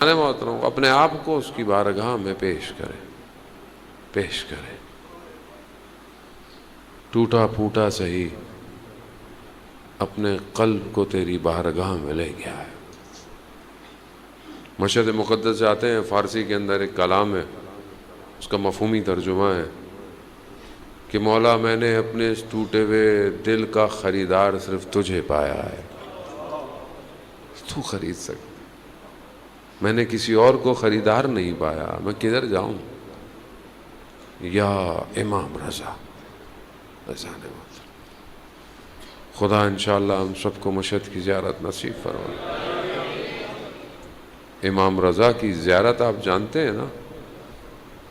محترم اپنے آپ کو اس کی بارگاہ میں پیش کریں ٹوٹا پھوٹا سہی اپنے قلب کو تیری بارگاہ میں لے گیا ہے۔ مشہد مقدس جاتے ہیں، فارسی کے اندر ایک کلام ہے، اس کا مفہومی ترجمہ ہے کہ مولا میں نے اپنے اس ٹوٹے ہوئے دل کا خریدار صرف تجھے پایا ہے، تو خرید سکتا، میں نے کسی اور کو خریدار نہیں پایا، میں کدھر جاؤں؟ یا امام رضا خدا انشاءاللہ ہم سب کو مشہد کی زیارت نصیب فرمائے۔ امام رضا کی زیارت آپ جانتے ہیں نا،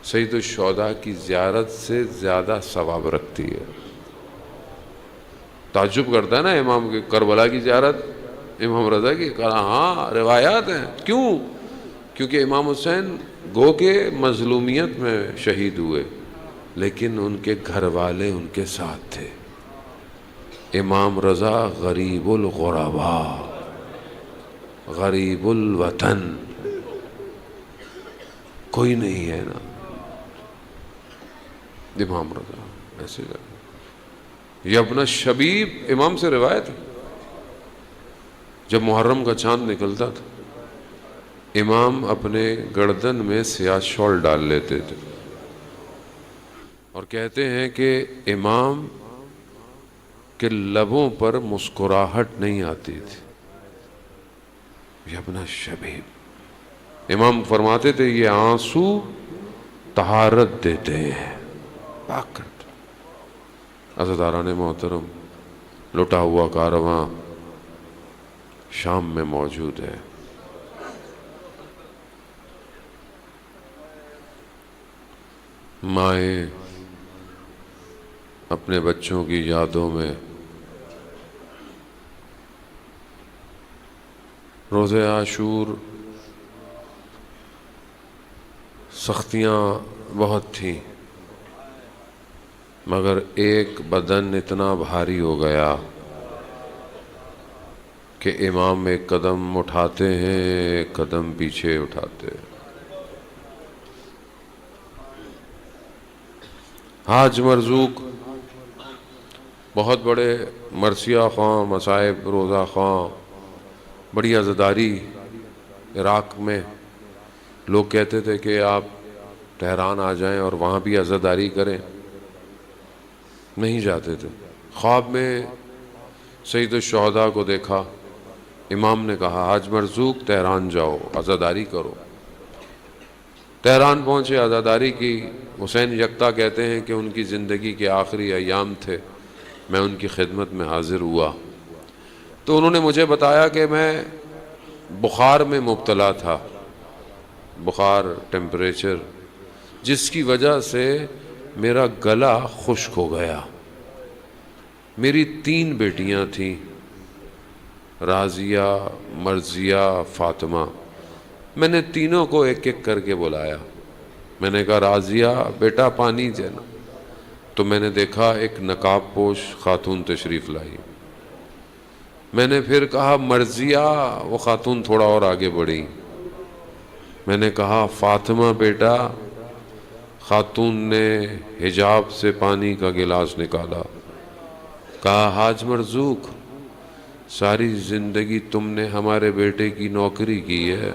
سید الشہداء کی زیارت سے زیادہ ثواب رکھتی ہے۔ تعجب کرتا ہے نا امام کی کربلا کی زیارت امام رضا کی، کہا ہاں روایات ہیں، کیوں؟ کیونکہ امام حسین گو کے مظلومیت میں شہید ہوئے لیکن ان کے گھر والے ان کے ساتھ تھے۔ امام رضا غریب الغرباء، غریب الوطن، کوئی نہیں ہے نا امام رضا ایسے یہ اپنا شبیب امام سے روایت ہے، جب محرم کا چاند نکلتا تھا امام اپنے گردن میں سیاہ شال ڈال لیتے تھے اور کہتے ہیں کہ امام کے لبوں پر مسکراہٹ نہیں آتی تھی، یہ اپنا شبیب۔ امام فرماتے تھے یہ آنسو طہارت دیتے ہیں، پاک کرتے۔ عزیزان محترم، لٹا ہوا کارواں شام میں موجود ہے۔ مائیں اپنے بچوں کی یادوں میں روز عاشور سختیاں بہت تھیں مگر ایک بدن اتنا بھاری ہو گیا کہ امام ایک قدم اٹھاتے ہیں ایک قدم پیچھے اٹھاتے ہیں۔ حاج مرزوق بہت بڑے مرثیہ خواں، مصائب روزہ خواں، بڑی عزاداری عراق میں۔ لوگ کہتے تھے کہ آپ تہران آ جائیں اور وہاں بھی عزاداری کریں، نہیں جاتے تھے۔ خواب میں سید الشہداء کو دیکھا، امام نے کہا حاج مرزوق تہران جاؤ عزاداری کرو۔ تہران پہنچے، عزاداری کی۔ حسین یکتا کہتے ہیں کہ ان کی زندگی کے آخری ایام تھے، میں ان کی خدمت میں حاضر ہوا تو انہوں نے مجھے بتایا کہ میں بخار میں مبتلا تھا، بخار، ٹیمپریچر، جس کی وجہ سے میرا گلا خشک ہو گیا۔ میری 3 بیٹیاں تھیں، راضیہ، مرضیہ، فاطمہ۔ میں نے تینوں کو ایک ایک کر کے بلایا۔ میں نے کہا راضیہ بیٹا پانی دینا، تو میں نے دیکھا ایک نقاب پوش خاتون تشریف لائی۔ میں نے پھر کہا مرضیہ، وہ خاتون تھوڑا اور آگے بڑھی۔ میں نے کہا فاطمہ بیٹا، خاتون نے حجاب سے پانی کا گلاس نکالا، کہا حاج مرزوق ساری زندگی تم نے ہمارے بیٹے کی نوکری کی ہے،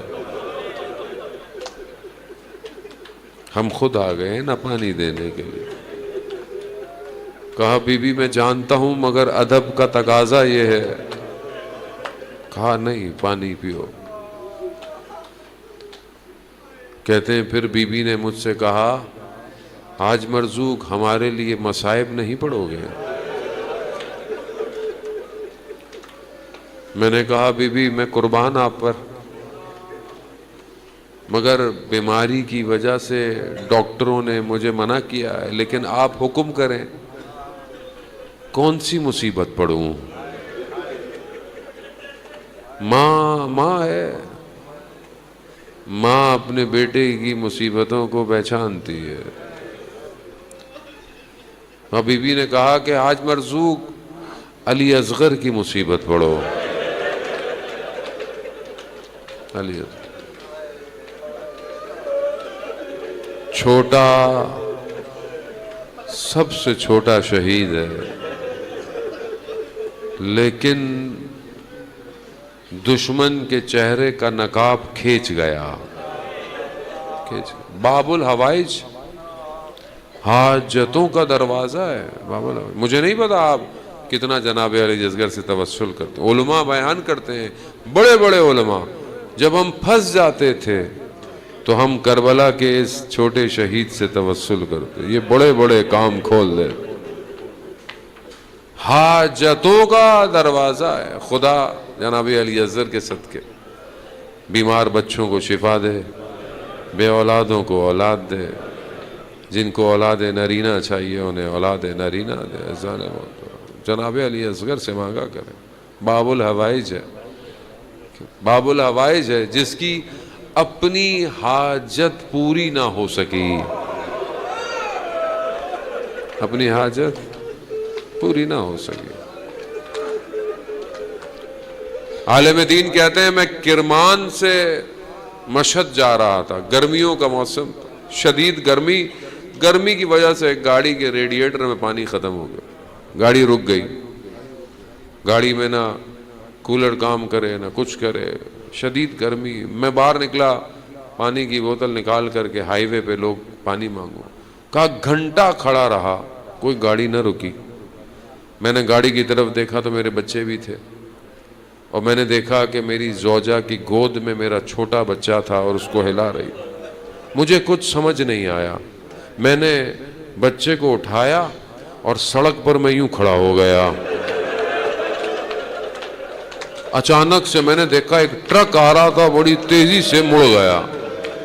ہم خود آ گئے نا پانی دینے کے لیے۔ کہا بی بی میں جانتا ہوں مگر ادب کا تقاضا یہ ہے۔ کہا نہیں پانی پیو۔ کہتے ہیں پھر بی بی نے مجھ سے کہا حاج مرزوق ہمارے لیے مصائب نہیں پڑھو گے؟ میں نے کہا بی بی میں قربان آپ پر، مگر بیماری کی وجہ سے ڈاکٹروں نے مجھے منع کیا ہے، لیکن آپ حکم کریں کون سی مصیبت پڑھوں؟ ماں ہے، ماں اپنے بیٹے کی مصیبتوں کو پہچانتی ہے۔ اور بی بی نے کہا کہ حاج مرزوق علی اصغر کی مصیبت پڑھو۔ علی اصغر چھوٹا سب سے چھوٹا شہید ہے، لیکن دشمن کے چہرے کا نقاب کھینچ گیا۔ باب الحوائج حاجتوں کا دروازہ ہے۔ باب الحوائج، مجھے نہیں پتا آپ کتنا جناب علی اصغر سے توسل کرتے ہیں۔ علماء بیان کرتے ہیں، بڑے بڑے علماء، جب ہم پھنس جاتے تھے تو ہم کربلا کے اس چھوٹے شہید سے توسل کرتے، یہ بڑے بڑے کام کھول دے۔ حاجتوں کا دروازہ ہے۔ خدا جناب علی اصغر کے صدقے بیمار بچوں کو شفا دے، بے اولادوں کو اولاد دے، جن کو اولاد نرینہ چاہیے انہیں اولاد نرینہ دے۔ جناب علی اصغر سے مانگا کریں۔ باب الحوائج ہے، باب الحوائج ہے، جس کی اپنی حاجت پوری نہ ہو سکی، اپنی حاجت پوری نہ ہو سکی۔ عالم دین کہتے ہیں میں کرمان سے مشہد جا رہا تھا، گرمیوں کا موسم، شدید گرمی کی وجہ سے گاڑی کے ریڈیٹر میں پانی ختم ہو گیا، گاڑی رک گئی، گاڑی میں نہ کولر کام کرے نہ کچھ کرے، شدید گرمی۔ میں باہر نکلا، پانی کی بوتل نکال کر کے ہائی وے پہ لوگ پانی مانگو، کہا گھنٹہ کھڑا رہا، کوئی گاڑی نہ رکی۔ میں نے گاڑی کی طرف دیکھا تو میرے بچے بھی تھے، اور میں نے دیکھا کہ میری زوجہ کی گود میں میرا چھوٹا بچہ تھا اور اس کو ہلا رہی۔ مجھے کچھ سمجھ نہیں آیا، میں نے بچے کو اٹھایا اور سڑک پر میں یوں کھڑا ہو گیا۔ اچانک سے میں نے دیکھا ایک ٹرک آ رہا تھا، بڑی تیزی سے مڑ گیا،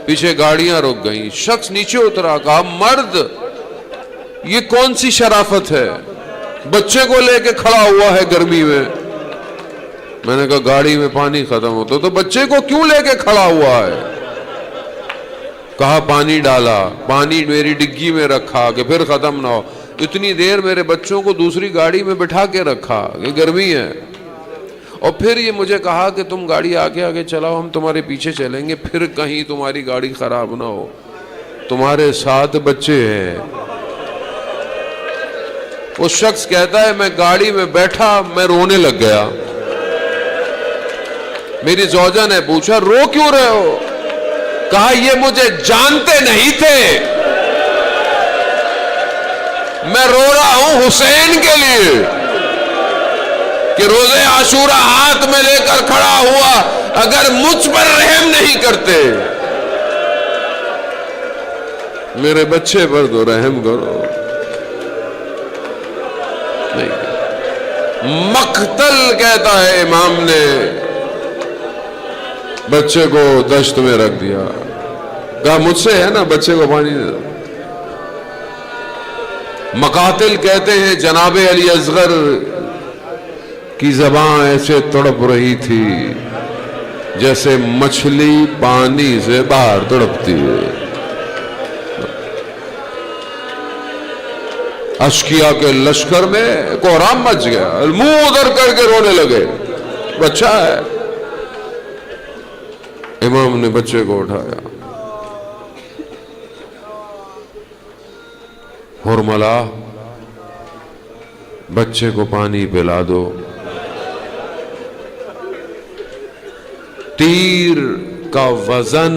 پیچھے گاڑیاں رک گئیں، شخص نیچے اترا، کہا مرد یہ کون سی شرافت ہے، بچے کو لے کے کھڑا ہوا ہے گرمی میں۔ میں نے کہا گاڑی میں پانی ختم ہوتا تو بچے کو کیوں لے کے کھڑا ہوا ہے؟ کہا پانی ڈالا، پانی میری ڈگی میں رکھا کہ پھر ختم نہ ہو، اتنی دیر میرے بچوں کو دوسری گاڑی میں بٹھا کے رکھا کہ گرمی ہے، اور پھر یہ مجھے کہا کہ تم گاڑی آگے آگے چلاؤ، ہم تمہارے پیچھے چلیں گے، پھر کہیں تمہاری گاڑی خراب نہ ہو، تمہارے 7 بچے ہیں۔ اس شخص کہتا ہے میں گاڑی میں بیٹھا، میں رونے لگ گیا۔ میری زوجہ نے پوچھا رو کیوں رہے ہو؟ کہا یہ مجھے جانتے نہیں تھے، میں رو رہا ہوں حسین کے لیے کہ روزے عاشورہ ہاتھ میں لے کر کھڑا ہوا، اگر مجھ پر رحم نہیں کرتے میرے بچے پر تو رحم کرو۔ نہیں، مقتل کہتا ہے امام نے، بچے کو دشت میں رکھ دیا، کہا مجھ سے ہے نا بچے کو پانی دے۔ مقاتل کہتے ہیں جناب علی اصغر کی زبان ایسے تڑپ رہی تھی جیسے مچھلی پانی سے باہر تڑپتی ہے۔ اشکیا کے لشکر میں کوہرام مچ گیا، منہ ادھر کر کے رونے لگے، بچہ ہے۔ امام نے بچے کو اٹھایا، حرملا بچے کو پانی پلا دو۔ تیر کا وزن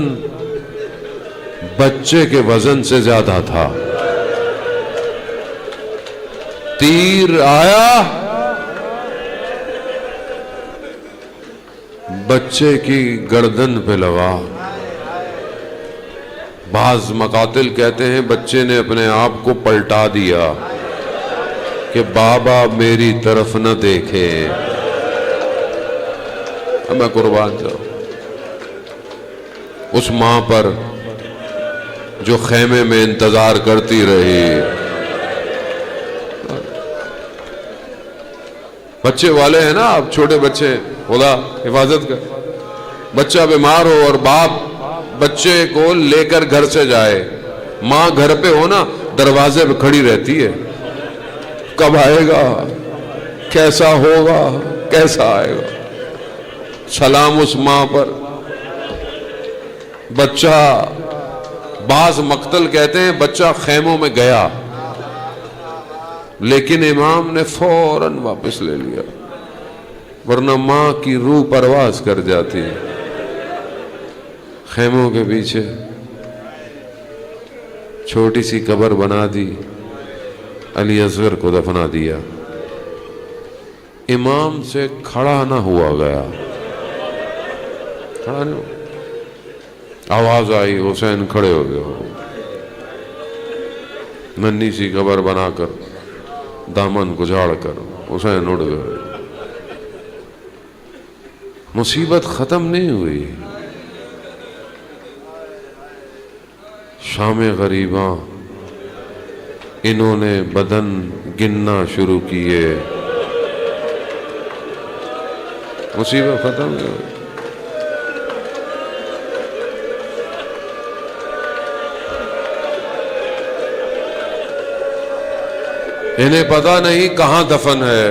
بچے کے وزن سے زیادہ تھا، تیر آیا بچے کی گردن پہ لگا۔ بعض مقاتل کہتے ہیں بچے نے اپنے آپ کو پلٹا دیا کہ بابا میری طرف نہ دیکھے، اب میں قربان جاؤں۔ اس ماں پر جو خیمے میں انتظار کرتی رہی، بچے والے ہیں نا آپ، چھوٹے بچے، خدا حفاظت کر، بچہ بیمار ہو اور باپ بچے کو لے کر گھر سے جائے، ماں گھر پہ ہو نا دروازے پہ کھڑی رہتی ہے، کب آئے گا، کیسا ہوگا، کیسا آئے گا۔ سلام اس ماں پر، بچہ بعض مقتل کہتے ہیں بچہ خیموں میں گیا لیکن امام نے فوراً واپس لے لیا، ورنہ ماں کی روح پرواز کر جاتی ہے۔ خیموں کے پیچھے چھوٹی سی قبر بنا دی، علی اصغر کو دفنا دیا، امام سے کھڑا نہ ہوا گیا، کھڑا نہیں ہوا۔ آواز آئی حسین کھڑے ہو گئے، ننھی سی قبر بنا کر دامن کو جھاڑ کر حسین اڑ گئے۔ مصیبت ختم نہیں ہوئی، شام غریباں انہوں نے بدن گننا شروع کیے، مصیبت ختم نہیں ہوئی۔ انہیں پتہ نہیں کہاں دفن ہے،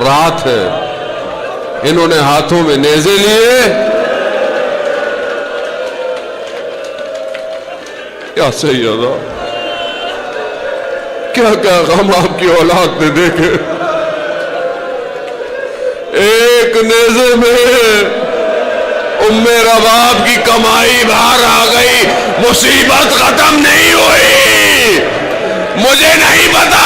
رات ہے، انہوں نے ہاتھوں میں نیزے لیے، کیا سیدہ، کیا کیا غم آپ کی اولاد نے دیکھے۔ ایک نیزے میں ام رباب کی کمائی باہر آ گئی، مصیبت ختم نہیں ہوئی۔ مجھے نہیں پتا